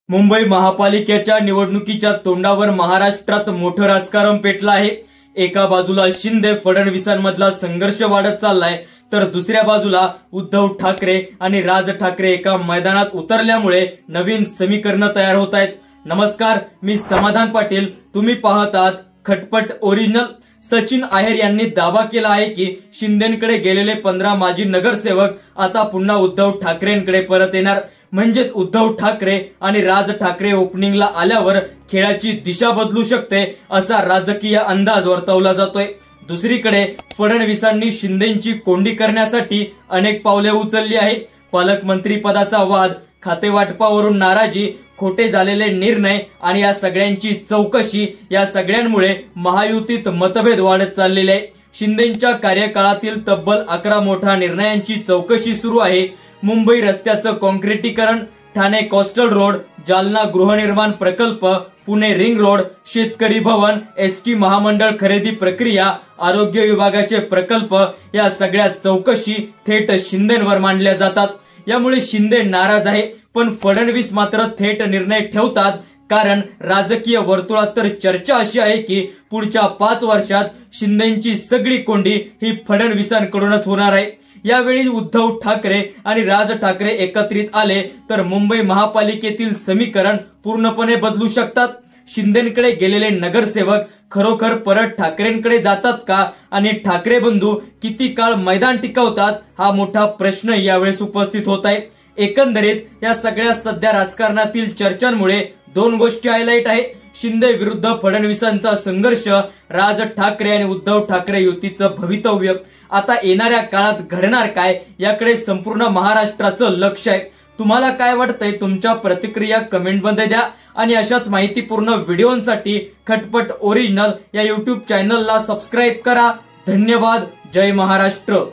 मुंबई महापालिकेच्या निवडणुकीच्या तोंडावर महाराष्ट्रात मोठं राजकारण पेटलं आहे। एका बाजूला शिंदे फडणवीसांमधला संघर्ष वाढत चाललाय, तर दुसऱ्या बाजूला उद्धव ठाकरे आणि राज ठाकरे एका मैदानात उतरल्यामुळे नवीन समीकरण तयार होत आहेत। नमस्कार, मी समाधान पाटील, तुम्ही पाहत आहात खटपट ओरिजिनल। सचिन आहेर यांनी दावा केला आहे की शिंदेंकडे गेलेले 15 माजी नगरसेवक आता पुन्हा उद्धव ठाकरेंकडे परत येणार, म्हणजेच उद्धव ठाकरे आणि राज ठाकरे ओपनिंगला आल्यावर खेळाची दिशा बदलू शकते असा राजकीय अंदाज वर्तवला जातोय। दुसरीकडे फडणवीसांनी शिंदेंची कोंडी करण्यासाठी अनेक पावले उचलली आहेत। पालकमंत्री पदाचा वाद, खातेवाटपावरून नाराजी, खोटे झालेले निर्णय आणि या सगळ्यांची चौकशी, या सगळ्यांमुळे महायुतीत मतभेद वाढत चाललेले आहे। शिंदेंच्या कार्यकाळातील तब्बल 11 मोठ्या निर्णयांची चौकशी सुरू आहे। मुंबई रस्त्याचं कॉन्क्रिटीकरण, ठाणे कोस्टल रोड, जालना गृहनिर्माण प्रकल्प, पुणे रिंग रोड, शेतकरी भवन, एसटी महामंडळ खरेदी प्रक्रिया, आरोग्य विभागाचे प्रकल्प, या सगळ्या चौकशी थेट शिंदेंवर मांडल्या जातात। यामुळे शिंदे नाराज आहे, पण फडणवीस मात्र थेट निर्णय ठेवतात। कारण राजकीय वर्तुळात तर चर्चा अशी आहे की पुढच्या 5 वर्षात शिंदेंची सगळी कोंडी ही फडणवीसांकडूनच होणार आहे। यावेळी उद्धव ठाकरे आणि राज ठाकरे एकत्रित आले तर मुंबई महापालिकेतील समीकरण पूर्णपणे बदलू शकतात। शिंदेंकडे गेलेले नगरसेवक खरोखर परत ठाकरेंकडे जातात का, आणि ठाकरे बंधू किती काळ मैदान टिकवतात, हा मोठा प्रश्न यावेळेस उपस्थित होत आहे। एकंदरीत या सगळ्या सध्या राजकारणातील चर्चांमुळे 2 गोष्टी हायलाइट आहे। शिंदे विरुद्ध फडणवीसांचा संघर्ष, राज ठाकरे आणि उद्धव ठाकरे युतीचं भवितव्य। आता येणाऱ्या काळात घडणार काय, याकडे संपूर्ण महाराष्ट्राचं लक्ष आहे। तुम्हाला काय वाटतंय, तुमच्या प्रतिक्रिया कमेंटमध्ये द्या आणि अशाच माहितीपूर्ण व्हिडिओंसाठी खटपट ओरिजिनल या YouTube चॅनलला सबस्क्राईब करा। धन्यवाद। जय महाराष्ट्र।